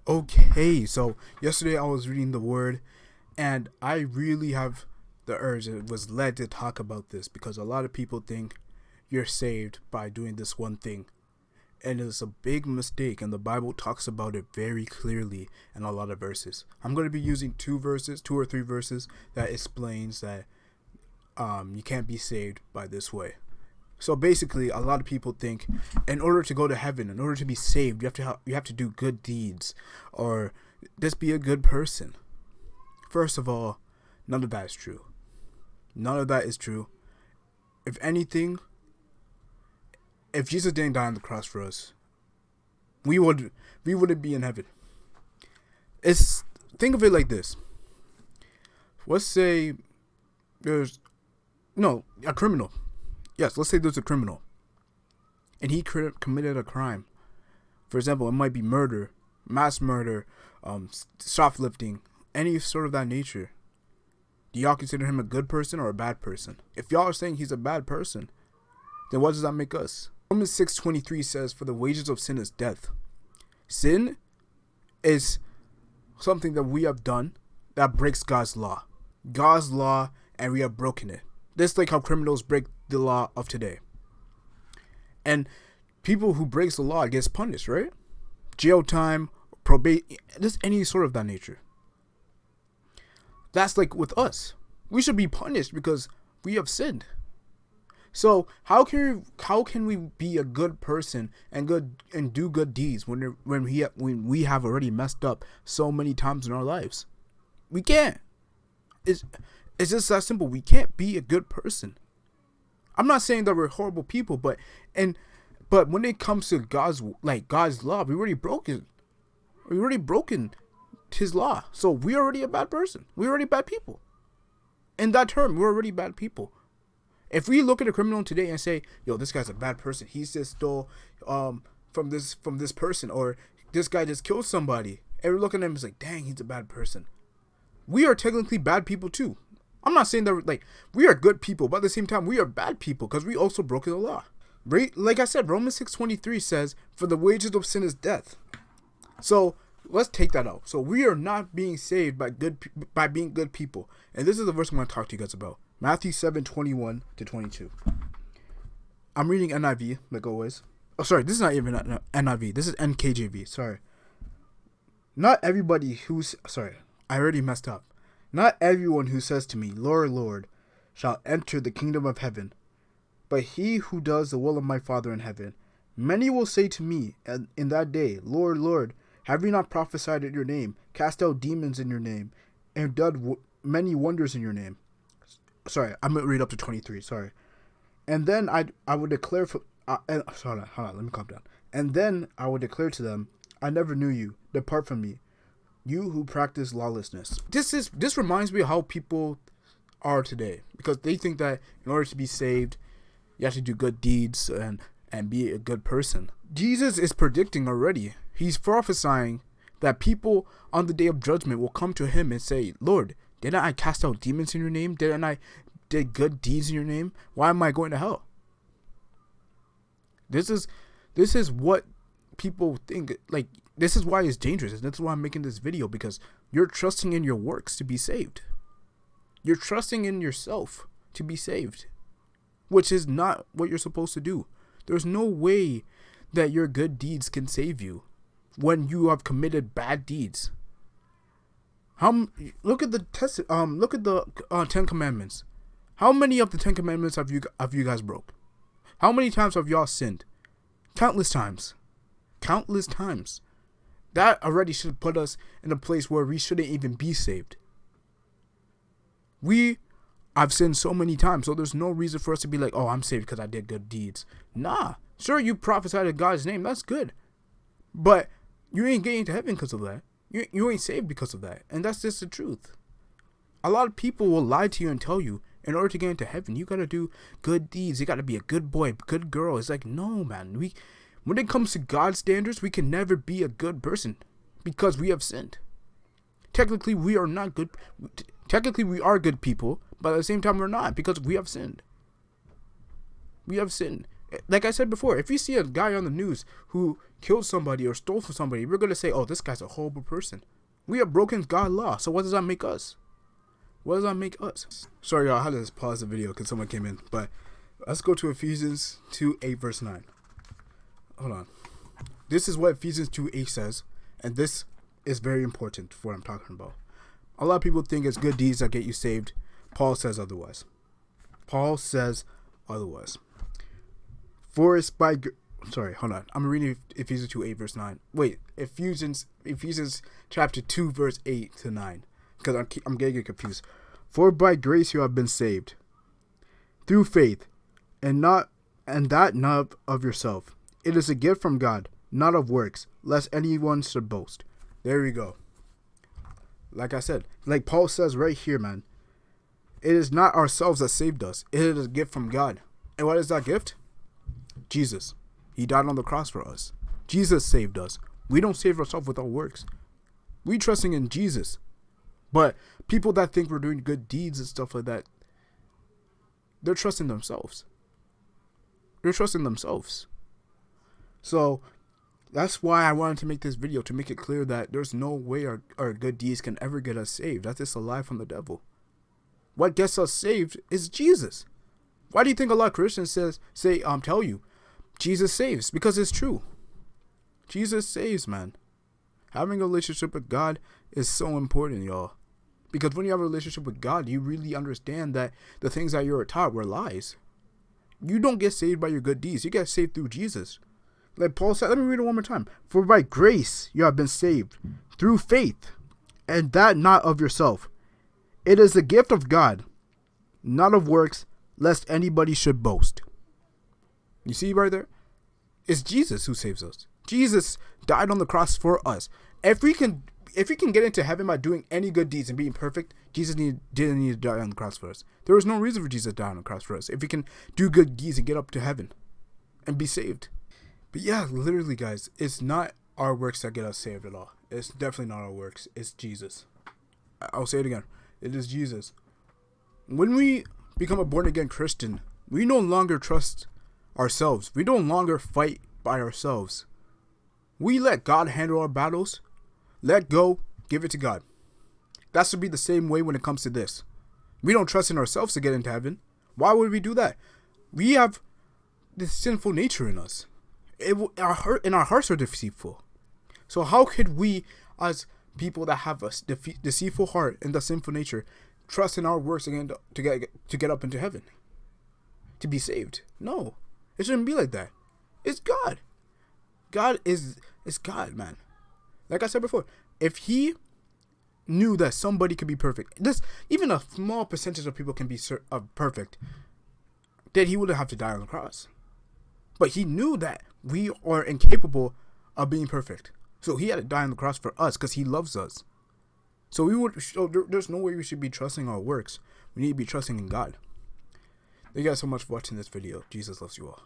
Okay, so yesterday I was reading the word and I really have the urge, it was led to talk about this because a lot of people think you're saved by doing this one thing. And it's a big mistake, and the Bible talks about it very clearly in a lot of verses. I'm going to be using two or three verses that explains that you can't be saved by this way. So basically, a lot of people think, in order to go to heaven, in order to be saved, you have to do good deeds, or just be a good person. First of all, none of that is true. None of that is true. If anything, if Jesus didn't die on the cross for us, we wouldn't be in heaven. It's Think of it like this. Let's say there's no a criminal. Yes, let's say there's a criminal, and he committed a crime. For example, it might be murder, mass murder, shoplifting, any sort of that nature. Do y'all consider him a good person or a bad person? If y'all are saying he's a bad person, then what does that make us? Romans 6:23 says, "For the wages of sin is death." Sin is something that we have done that breaks God's law. God's law, and we have broken it. Just like how criminals break the law of today. And people who breaks the law gets punished, right? Jail time, probate, just any sort of that nature. That's like with us. We should be punished because we have sinned. So how can we be a good person and do good deeds when we have already messed up so many times in our lives? We can't. It's just that simple. We can't be a good person. I'm not saying that we're horrible people, but when it comes to God's law, we already broken. We already broken His law. So we're already a bad person. We're already bad people. In that term, we're already bad people. If we look at a criminal today and say, "Yo, this guy's a bad person. He just stole from this person," or "This guy just killed somebody," and we're looking at him and like, "Dang, he's a bad person." We are technically bad people too. I'm not saying that we are good people, but at the same time, we are bad people because we also broken the law. Right? Like I said, Romans 6:23 says, "For the wages of sin is death." So let's take that out. So we are not being saved by being good people. And this is the verse I'm going to talk to you guys about. Matthew 7:21-22. I'm reading NIV, like always. Oh, sorry, this is not even NIV. This is NKJV. Sorry. Not everybody who's... Sorry, I already messed up. "Not everyone who says to me, 'Lord, Lord,' shall enter the kingdom of heaven, but he who does the will of my Father in heaven. Many will say to me in that day, 'Lord, Lord, have we not prophesied in your name, cast out demons in your name, and done many wonders in your name?'" Sorry, I'm going to read up to 23, sorry. "And then I would declare hold on, let me calm down. "And then I would declare to them, 'I never knew you. Depart from me, you who practice lawlessness.'" This reminds me of how people are today, because they think that in order to be saved, you have to do good deeds and be a good person. Jesus is predicting already. He's prophesying that people on the day of judgment will come to him and say, "Lord, didn't I cast out demons in your name? Didn't I did good deeds in your name? Why am I going to hell?" This is what people think. Like, this is why it's dangerous. And that's why I'm making this video, because you're trusting in your works to be saved. You're trusting in yourself to be saved, which is not what you're supposed to do. There's no way that your good deeds can save you when you have committed bad deeds. Look at the 10 Commandments. How many of the 10 Commandments have you guys broke? How many times have y'all sinned? Countless times. Countless times. That already should put us in a place where we shouldn't even be saved. I've sinned so many times, so there's no reason for us to be like, "Oh, I'm saved because I did good deeds." Nah. Sure, you prophesied in God's name. That's good. But you ain't getting to heaven because of that. You ain't saved because of that. And that's just the truth. A lot of people will lie to you and tell you, in order to get into heaven, you got to do good deeds. You got to be a good boy, good girl. It's like, no, man. When it comes to God's standards, we can never be a good person because we have sinned. Technically, we are not good. Technically, we are good people, but at the same time, we're not, because we have sinned. We have sinned. Like I said before, if you see a guy on the news who killed somebody or stole from somebody, we're gonna say, "Oh, this guy's a horrible person." We have broken God's law. So what does that make us? What does that make us? Sorry, y'all. I had to just pause the video because someone came in. But let's go to Ephesians 2:8 verse 9. Hold on. This is what Ephesians 2:8 says, and this is very important for what I'm talking about. A lot of people think it's good deeds that get you saved. Paul says otherwise. Paul says otherwise. For it's by... Sorry, hold on. I'm reading Ephesians 2:8 verse 9. Wait, Ephesians chapter 2 verse 8 to 9. Because I'm getting confused. For by grace you have been saved, through faith, and that not of yourself. It is a gift from God, not of works, lest anyone should boast. There we go. Like I said, like Paul says right here, man. It is not ourselves that saved us. It is a gift from God. And what is that gift? Jesus. He died on the cross for us. Jesus saved us. We don't save ourselves with our works. We trusting in Jesus. But people that think we're doing good deeds and stuff like that, they're trusting themselves. They're trusting themselves. So that's why I wanted to make this video, to make it clear that there's no way our good deeds can ever get us saved. That's just a lie from the devil. What gets us saved is Jesus. Why do you think a lot of Christians tell you Jesus saves? Because it's true. Jesus saves, man. Having a relationship with God is so important, y'all. Because when you have a relationship with God, you really understand that the things that you were taught were lies. You don't get saved by your good deeds. You get saved through Jesus. Like Paul said, let me read it one more time. For by grace you have been saved, through faith, and that not of yourself. It is the gift of God, not of works, lest anybody should boast. You see right there? It's Jesus who saves us. Jesus died on the cross for us. If we can get into heaven by doing any good deeds and being perfect, Jesus didn't need to die on the cross for us. There was no reason for Jesus to die on the cross for us. If we can do good deeds and get up to heaven and be saved. But yeah, literally, guys, it's not our works that get us saved at all. It's definitely not our works. It's Jesus. I'll say it again. It is Jesus. When we become a born-again Christian, we no longer trust ourselves. We no longer fight by ourselves. We let God handle our battles. Let go. Give it to God. That should be the same way when it comes to this. We don't trust in ourselves to get into heaven. Why would we do that? We have this sinful nature in us. Our hearts are deceitful. So how could we, as people that have a deceitful heart and the sinful nature, trust in our works again to get up into heaven, to be saved? No, it shouldn't be like that. It's God. God is God, man. Like I said before, if He knew that somebody could be perfect, even a small percentage of people can be perfect, then He wouldn't have to die on the cross. But He knew that we are incapable of being perfect. So He had to die on the cross for us because He loves us. So there's no way we should be trusting our works. We need to be trusting in God. Thank you guys so much for watching this video. Jesus loves you all.